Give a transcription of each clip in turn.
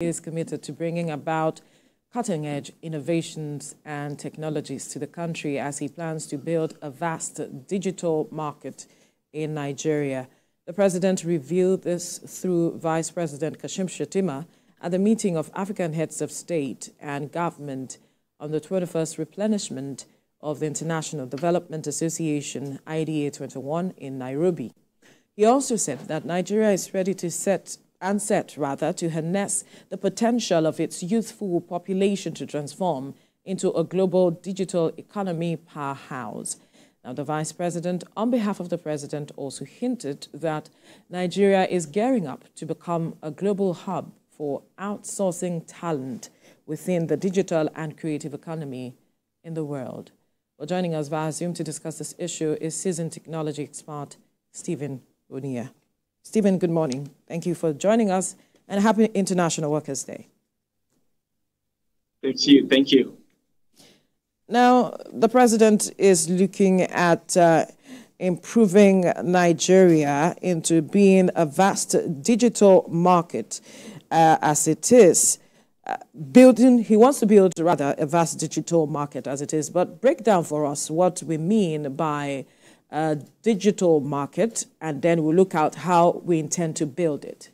is committed to bringing about cutting-edge innovations and technologies to the country as he plans to build a vast digital market in Nigeria. The president revealed this through Vice President Kashim Shettima at the meeting of African heads of state and government on the 21st replenishment of the International Development Association IDA 21 in Nairobi. He also said that Nigeria is ready to to harness the potential of its youthful population to transform into a global digital economy powerhouse. Now, the vice president, on behalf of the president, also hinted that Nigeria is gearing up to become a global hub for outsourcing talent within the digital and creative economy in the world. Well, joining us via Zoom to discuss this issue is seasoned technology expert Stephen Onia. Stephen, good morning. Thank you for joining us, and happy International Workers' Day. Thank you. Thank you. Now, the president is looking at improving Nigeria into being a vast digital market as it is. He wants to build, rather, a vast digital market as it is. But break down for us what we mean by a digital market, and then we'll look at how we intend to build it.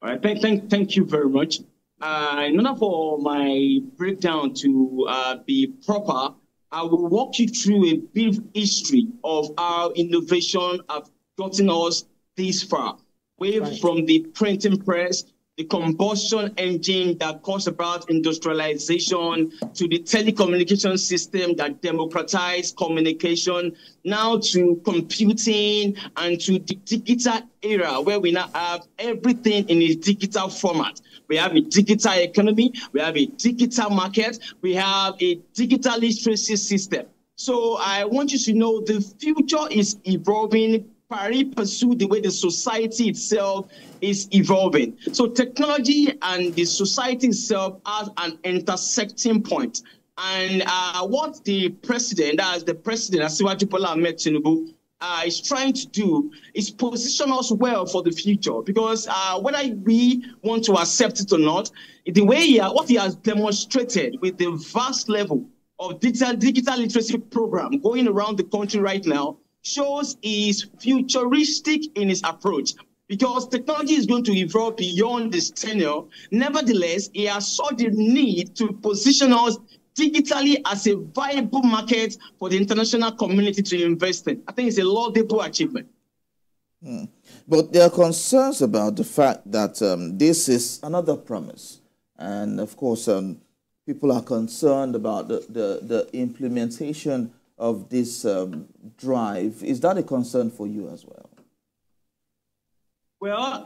All right. Thank you very much. In order for my breakdown to be proper, I will walk you through a brief history of how innovation have gotten us this far, away from the printing press, the combustion engine that caused about industrialization, to the telecommunication system that democratized communication, now to computing, and to the digital era where we now have everything in a digital format. We have a digital economy, we have a digital market, we have a digital literacy system. So I want you to know the future is evolving pari passu the way the society itself is evolving. So technology and the society itself has an intersecting point. And what the president, as Bola Tinubu, is trying to do is position us well for the future, because whether we want to accept it or not, the way what he has demonstrated with the vast level of digital literacy program going around the country right now shows is futuristic in his approach, because technology is going to evolve beyond this tenure. Nevertheless, he has saw the need to position us digitally as a viable market for the international community to invest in. I think it's a laudable achievement. But there are concerns about the fact that this is another promise. And of course, people are concerned about the implementation of this drive. Is that a concern for you as well? Well,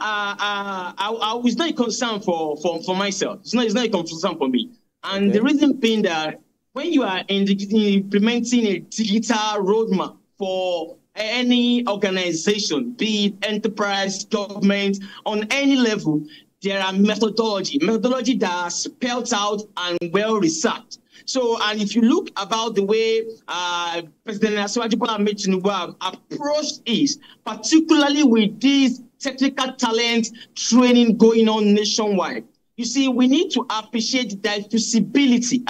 it's not a concern for myself. It's not a concern for me. And the reason being that when you are implementing a digital roadmap for any organization, be it enterprise, government, on any level, there are methodology that are spelled out and well researched. So, and if you look about the way President Bola Tinubu approached is, particularly with this technical talent training going on nationwide, you see, we need to appreciate the diffusibility.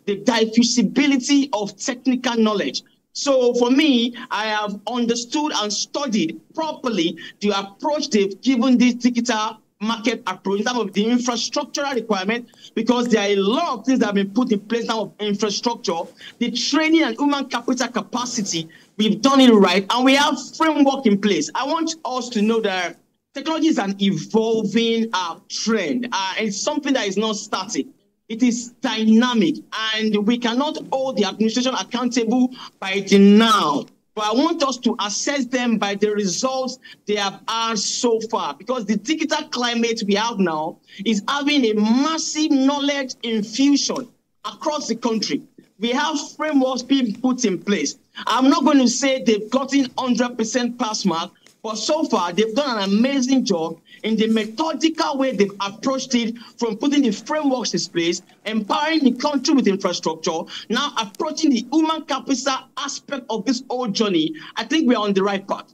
The diffusibility of technical knowledge. So for me, I have understood and studied properly the approach they've given this digital market approach in terms of the infrastructural requirement, because there are a lot of things that have been put in place now of infrastructure, the training and human capital capacity. We've done it right, and we have framework in place. I want us to know that technology is an evolving trend. It's something that is not static. It is dynamic, and we cannot hold the administration accountable by the now. But I want us to assess them by the results they have had so far, because the digital climate we have now is having a massive knowledge infusion across the country. We have frameworks being put in place. I'm not going to say they've gotten 100% pass mark, but so far they've done an amazing job in the methodical way they've approached it, from putting the frameworks in place, empowering the country with infrastructure, now approaching the human capital aspect of this whole journey. I think we're on the right path.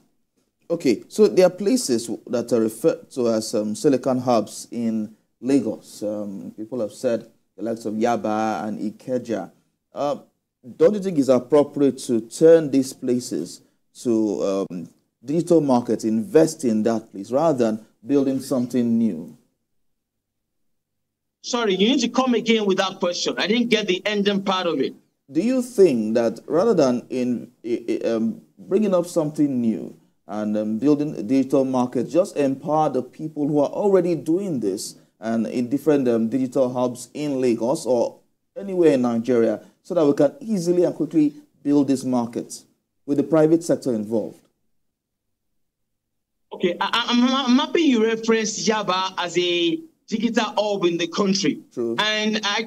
Okay, so there are places that are referred to as silicon hubs in Lagos. People have said the likes of Yaba and Ikeja. Don't you think it's appropriate to turn these places to digital markets, invest in that place, rather than building something new? Sorry, you need to come again with that question. I didn't get the ending part of it. Do you think that rather than bringing up something new and building a digital market, just empower the people who are already doing this and in different digital hubs in Lagos or anywhere in Nigeria, so that we can easily and quickly build this market with the private sector involved? Okay, I'm happy you referenced Yaba as a digital hub in the country. True. And I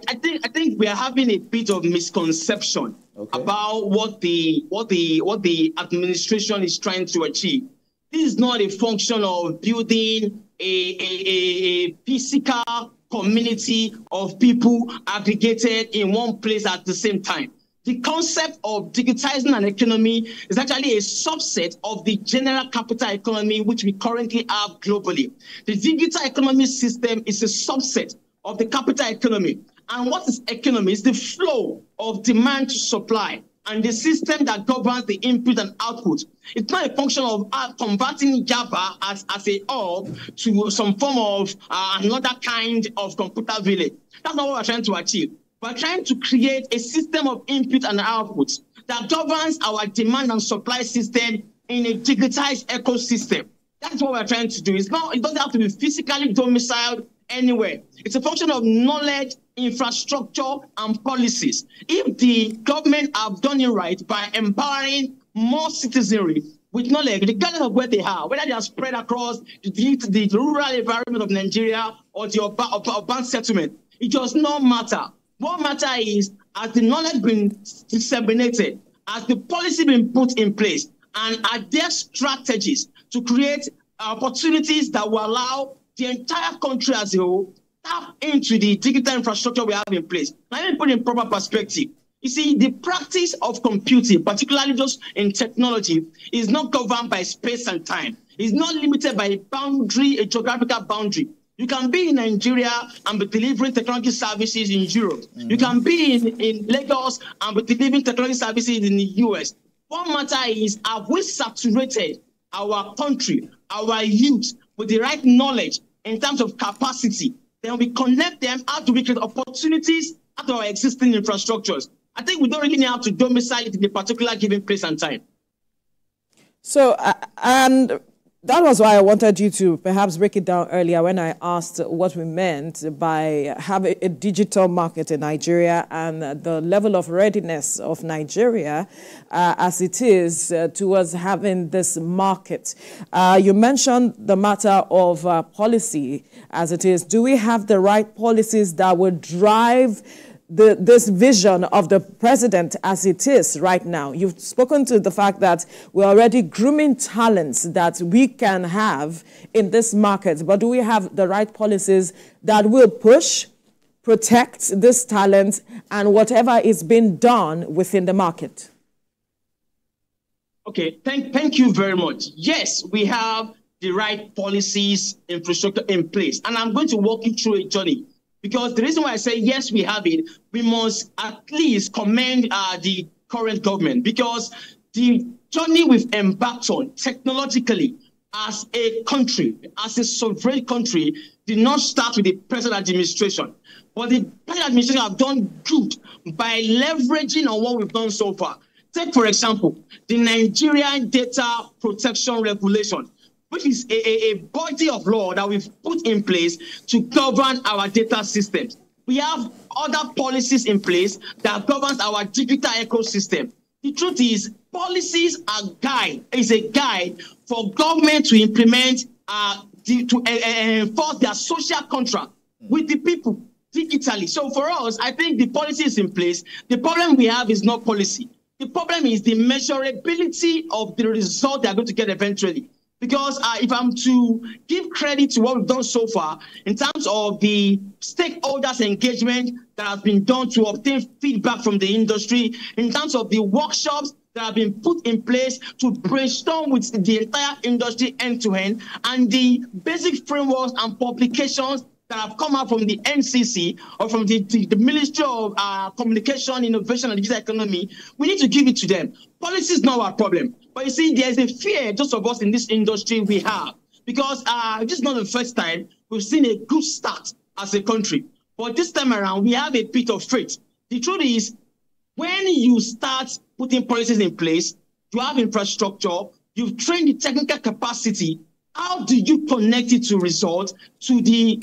think we are having a bit of misconception about what the administration is trying to achieve. This is not a function of building a physical community of people aggregated in one place at the same time. The concept of digitizing an economy is actually a subset of the general capital economy which we currently have globally. The digital economy system is a subset of the capital economy. And what is economy? It's the flow of demand to supply and the system that governs the input and output. It's not a function of converting Java as a hub to some form of another kind of computer village. That's not what we're trying to achieve. We're trying to create a system of input and output that governs our demand and supply system in a digitized ecosystem. That's what we're trying to do. It doesn't have to be physically domiciled anywhere. It's a function of knowledge, infrastructure, and policies. If the government have done it right by empowering more citizenry with knowledge, regardless of where they are, whether they are spread across the rural environment of Nigeria or the urban settlement, it does not matter. What matters is, has the knowledge been disseminated, has the policy been put in place, and are there strategies to create opportunities that will allow the entire country as a whole tap into the digital infrastructure we have in place? Let me put it in proper perspective. You see, the practice of computing, particularly just in technology, is not governed by space and time. It's not limited by a boundary, a geographical boundary. You can be in Nigeria and be delivering technology services in Europe. You can be in Lagos and be delivering technology services in the US. What matters is, have we saturated our country, our youth, with the right knowledge in terms of capacity? Then we connect them. How do we create opportunities out of our existing infrastructures? I think we don't really have to domicile it in a particular given place and time. So, and that was why I wanted you to perhaps break it down earlier when I asked what we meant by having a digital market in Nigeria and the level of readiness of Nigeria as it is towards having this market. You mentioned the matter of policy as it is. Do we have the right policies that would drive this vision of the president as it is right now? You've spoken to the fact that we're already grooming talents that we can have in this market, but do we have the right policies that will push, protect this talent and whatever is being done within the market? Okay, thank you very much. Yes, we have the right policies, infrastructure in place, and I'm going to walk you through a journey. Because the reason why I say yes, we have it, we must at least commend the current government, because the journey we've embarked on technologically as a country, as a sovereign country, did not start with the present administration. But the present administration have done good by leveraging on what we've done so far. Take, for example, the Nigerian Data Protection Regulation, which is a body of law that we've put in place to govern our data systems. We have other policies in place that governs our digital ecosystem. The truth is, policies are a guide for government to implement, to enforce their social contract with the people digitally. So for us, I think the policy is in place. The problem we have is not policy. The problem is the measurability of the result they're going to get eventually. Because if I'm to give credit to what we've done so far, in terms of the stakeholders' engagement that has been done to obtain feedback from the industry, in terms of the workshops that have been put in place to brainstorm with the entire industry end-to-end, and the basic frameworks and publications that have come out from the NCC or from the Ministry of Communication, Innovation and Digital Economy. We need to give it to them. Policy is not our problem. But you see, there's a fear just of us in this industry we have, because this is not the first time we've seen a good start as a country. But this time around, we have a bit of faith. The truth is, when you start putting policies in place, you have infrastructure, you've trained the technical capacity, how do you connect it to results, to the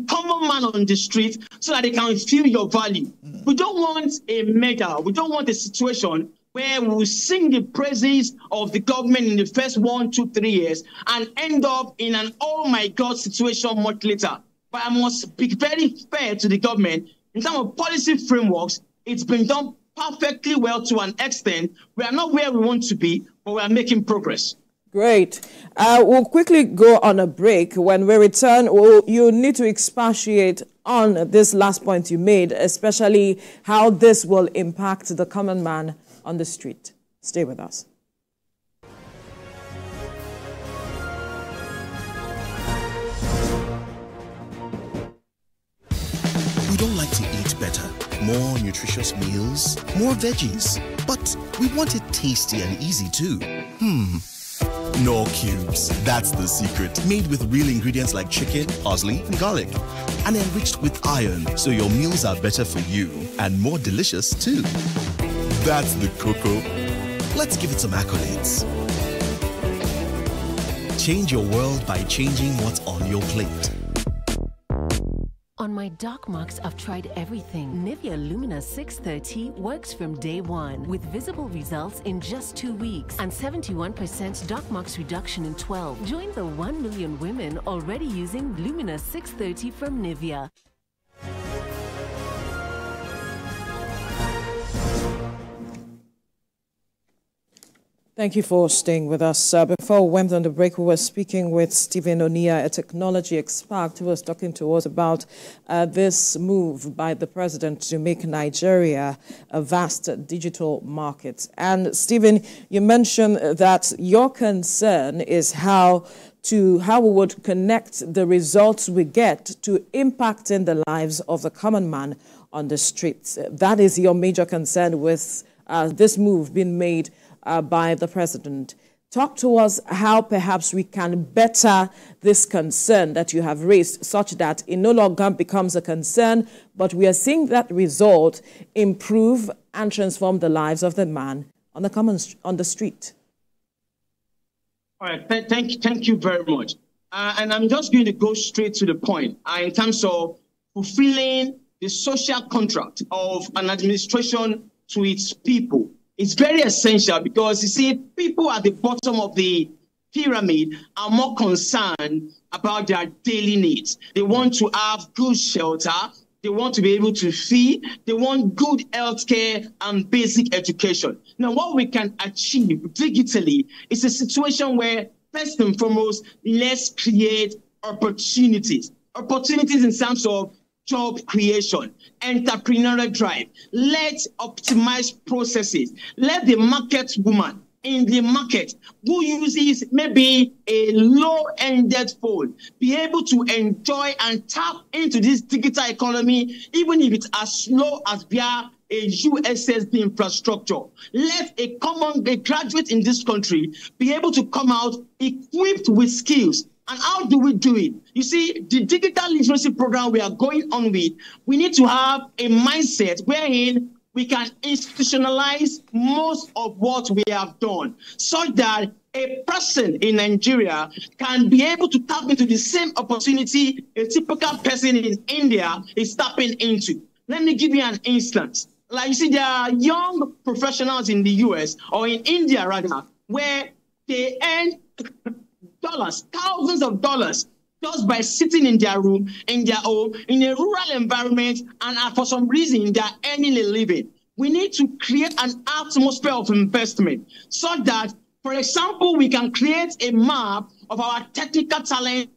common man on the street, so that they can feel your value? We don't want a medal. We don't want a situation where we will sing the praises of the government in the first 1, 2, 3 years and end up in an oh my God situation much later. But I must be very fair to the government. In terms of policy frameworks, it's been done perfectly well to an extent. We are not where we want to be, but we are making progress. Great. We'll quickly go on a break. When we return, you need to expatiate on this last point you made, especially how this will impact the common man on the street. Stay with us. We don't like to eat better, more nutritious meals, more veggies, but we want it tasty and easy too. Knorr Cubes, that's the secret. Made with real ingredients like chicken, parsley, and garlic, and enriched with iron, so your meals are better for you and more delicious too. That's the cocoa. Let's give it some accolades. Change your world by changing what's on your plate. On my dark marks, I've tried everything. Nivea Lumina 630 works from day one with visible results in just 2 weeks and 71% dark marks reduction in 12. Join the 1 million women already using Lumina 630 from Nivea. Thank you for staying with us. Before we went on the break, we were speaking with Stephen Onia, a technology expert, who was talking to us about this move by the president to make Nigeria a vast digital market. And Stephen, you mentioned that your concern is how we would connect the results we get to impacting the lives of the common man on the streets. That is your major concern with this move being made by the president. Talk to us how perhaps we can better this concern that you have raised, such that it no longer becomes a concern, but we are seeing that result improve and transform the lives of the man on the street. All right, thank you very much. And I'm just going to go straight to the point in terms of fulfilling the social contract of an administration to its people. It's very essential because, you see, people at the bottom of the pyramid are more concerned about their daily needs. They want to have good shelter. They want to be able to feed. They want good healthcare and basic education. Now, what we can achieve digitally is a situation where, first and foremost, let's create opportunities. Opportunities in terms of job creation, entrepreneurial drive. Let's optimize processes. Let the market woman in the market who uses maybe a low-ended phone be able to enjoy and tap into this digital economy, even if it's as slow as via a USSD infrastructure. Let a graduate in this country be able to come out equipped with skills. And how do we do it? You see, the digital literacy program we are going on with, we need to have a mindset wherein we can institutionalize most of what we have done, so that a person in Nigeria can be able to tap into the same opportunity a typical person in India is tapping into. Let me give you an instance. Like, you see, there are young professionals in the US, or in India rather, where they earn dollars, thousands of dollars, just by sitting in their room, in their home, in a rural environment, and for some reason they are earning a living. We need to create an atmosphere of investment so that, for example, we can create a map of our technical talent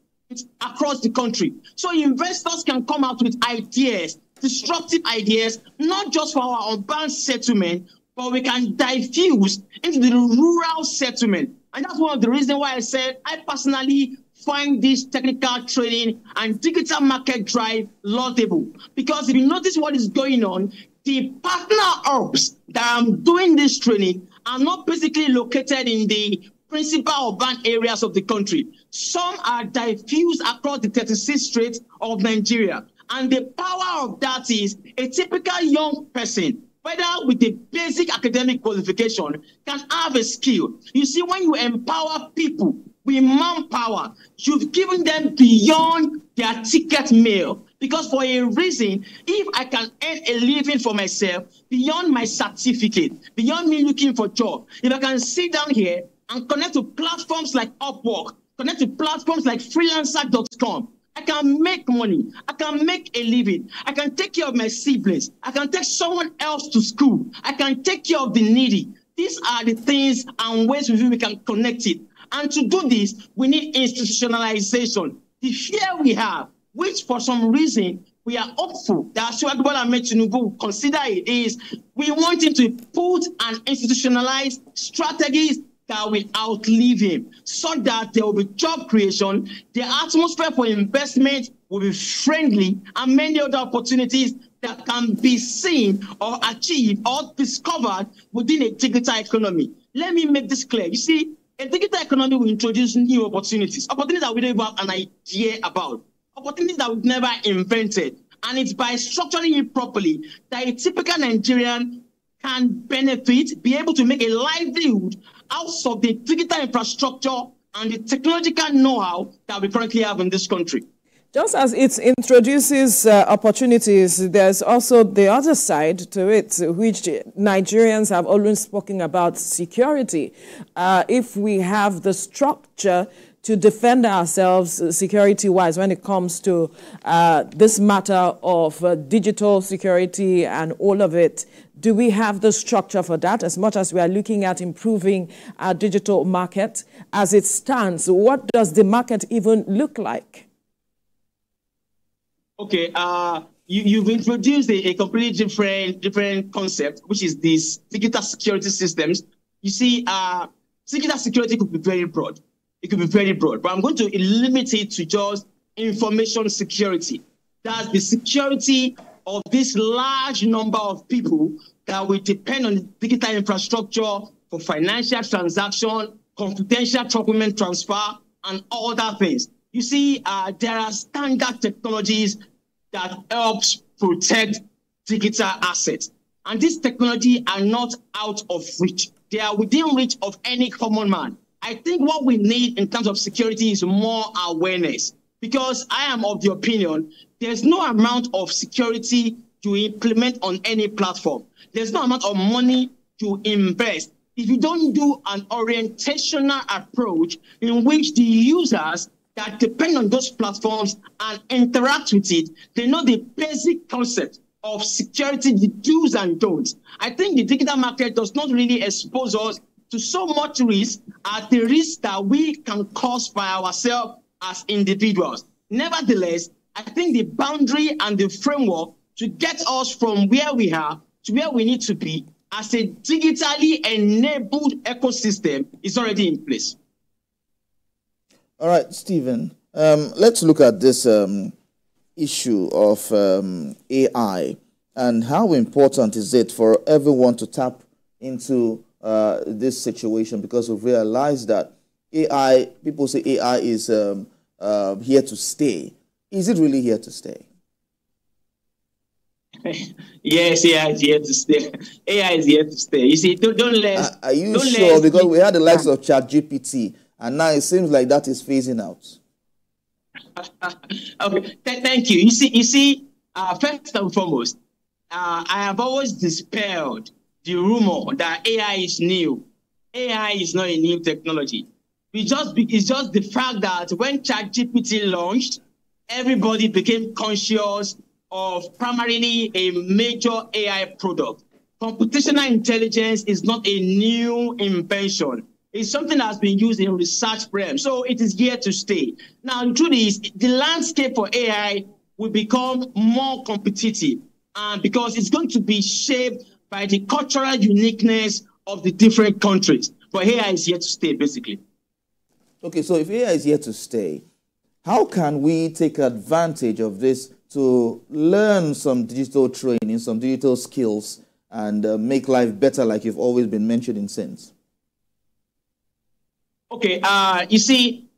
across the country. So investors can come out with ideas, disruptive ideas, not just for our unbound settlement, but we can diffuse into the rural settlement. And that's one of the reasons why I said I personally find this technical training and digital market drive laudable. Because if you notice what is going on, the partner hubs that I'm doing this training are not basically located in the principal urban areas of the country. Some are diffused across the 36 states of Nigeria. And the power of that is a typical young person, whether with a basic academic qualification, can have a skill. You see, when you empower people with manpower, you've given them beyond their ticket mail. Because for a reason, if I can earn a living for myself, beyond my certificate, beyond me looking for a job, if I can sit down here and connect to platforms like Upwork, connect to platforms like freelancer.com, I can make money. I can make a living. I can take care of my siblings. I can take someone else to school. I can take care of the needy. These are the things and ways with which we can connect it. And to do this, we need institutionalization. The fear we have, which for some reason we are hopeful that Bola Tinubu will consider it, is we want him to put and institutionalize strategies that will outlive him, so that there will be job creation, the atmosphere for investment will be friendly, and many other opportunities that can be seen or achieved or discovered within a digital economy. Let me make this clear. You see, a digital economy will introduce new opportunities that we don't even have an idea about, opportunities that we've never invented. And it's by structuring it properly that a typical Nigerian can benefit, be able to make a livelihood out of the digital infrastructure and the technological know-how that we currently have in this country. Just as it introduces opportunities, there's also the other side to it, which Nigerians have always spoken about: security. If we have the structure to defend ourselves security-wise when it comes to this matter of digital security and all of it, do we have the structure for that? As much as we are looking at improving our digital market, as it stands, what does the market even look like? Okay, you've introduced a completely different concept, which is these digital security systems. You see, digital security could be very broad. It could be very broad, but I'm going to limit it to just information security. That's the security of this large number of people that will depend on the digital infrastructure for financial transaction, confidential document transfer, and other things. You see, there are standard technologies that helps protect digital assets. And these technologies are not out of reach. They are within reach of any common man. I think what we need in terms of security is more awareness, because I am of the opinion there's no amount of security to implement on any platform. There's no amount of money to invest if you don't do an orientational approach in which the users that depend on those platforms and interact with it, they know the basic concept of security, the do's and don'ts. I think the digital market does not really expose us to so much risk at the risk that we can cause by ourselves as individuals. Nevertheless, I think the boundary and the framework to get us from where we are to where we need to be as a digitally enabled ecosystem is already in place. All right, Stephen, let's look at this issue of AI and how important is it for everyone to tap into this situation, because we've realized that AI, people say AI is here to stay. Is it really here to stay? Yes, AI is here to stay. AI is here to stay. You see, don't let... Are you sure? Because we had the likes of ChatGPT, and now it seems like that is phasing out. Okay, thank you. You see, first and foremost, I have always dispelled the rumor that AI is new. AI is not a new technology. It's just the fact that when ChatGPT launched, everybody became conscious of primarily a major AI product. Computational intelligence is not a new invention. It's something that's been used in research realm, so it is here to stay. Now, the truth is, the landscape for AI will become more competitive, because it's going to be shaped by the cultural uniqueness of the different countries. But AI is here to stay, basically. Okay, so if AI is here to stay, how can we take advantage of this to learn some digital training, some digital skills, and make life better like you've always been mentioning since? Okay, you see,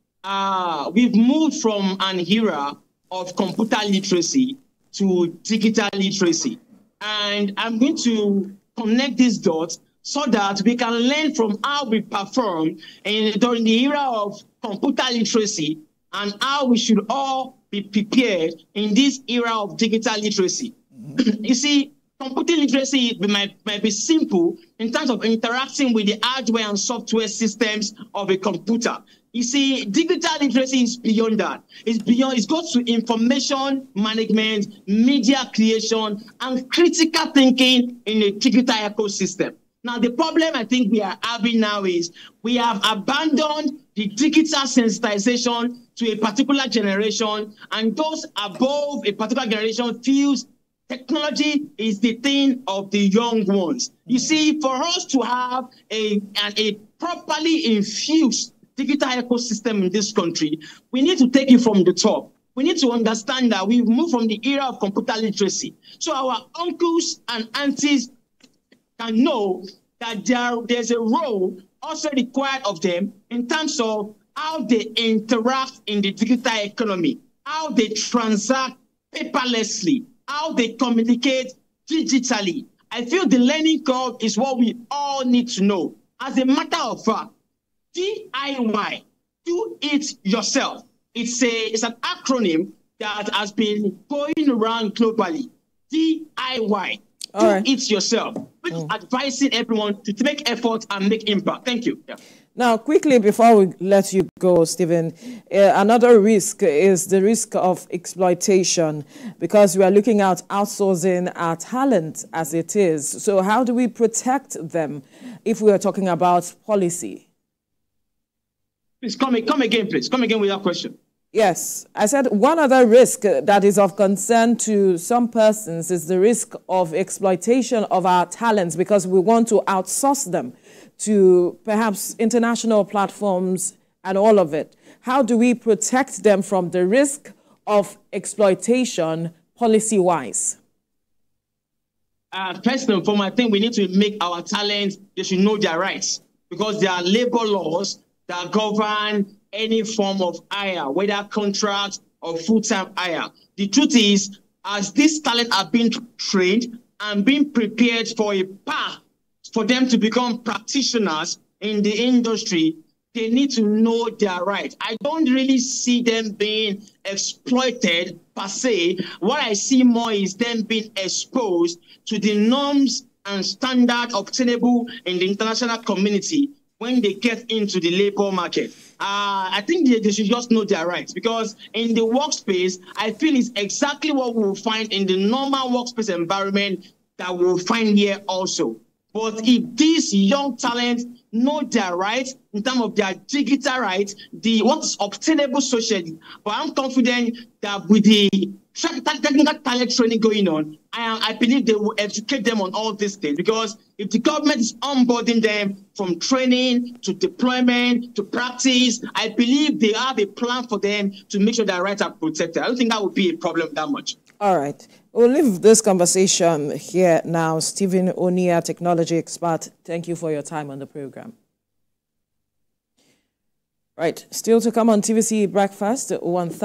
we've moved from an era of computer literacy to digital literacy. And I'm going to connect these dots so that we can learn from how we perform during the era of computer literacy and how we should all be prepared in this era of digital literacy. You see, computer literacy might be simple in terms of interacting with the hardware and software systems of a computer. You see, digital literacy is beyond that. It goes to information management, media creation, and critical thinking in a digital ecosystem. Now, the problem I think we are having now is we have abandoned the digital sensitization to a particular generation, and those above a particular generation feels technology is the thing of the young ones. You see, for us to have a properly infused digital ecosystem in this country, we need to take it from the top. We need to understand that we've moved from the era of computer literacy. So our uncles and aunties can know that there's a role also required of them in terms of how they interact in the digital economy, how they transact paperlessly, how they communicate digitally. I feel the learning curve is what we all need to know. As a matter of fact, DIY, do it yourself. It's an acronym that has been going around globally. DIY, do it yourself. Which is advising everyone to make effort and make impact. Thank you. Yeah. Now, quickly, before we let you go, Stephen, another risk is the risk of exploitation, because we are looking at outsourcing our talent as it is. So how do we protect them if we are talking about policy? Please come again, please. Come again with that question. Yes, I said one other risk that is of concern to some persons is the risk of exploitation of our talents, because we want to outsource them to perhaps international platforms and all of it. How do we protect them from the risk of exploitation policy-wise? First and foremost, I think we need to make our talents, they should know their rights, because there are labor laws that govern any form of hire, whether contract or full-time hire. The truth is, as these talents are being trained and being prepared for a path for them to become practitioners in the industry, they need to know their rights. I don't really see them being exploited per se. What I see more is them being exposed to the norms and standards obtainable in the international community when they get into the labor market. I think they should just know their rights, because in the workspace, I feel it's exactly what we'll find in the normal workspace environment that we'll find here also. But if these young talents know their rights in terms of their digital rights, what is obtainable socially, but I'm confident that with the technical talent training going on, I believe they will educate them on all these things, because if the government is onboarding them from training to deployment to practice, I believe they have a plan for them to make sure their rights are protected. I don't think that would be a problem that much. All right. We'll leave this conversation here now. Stephen Onia, technology expert, thank you for your time on the program. Right. Still to come on TVC Breakfast, 1,000.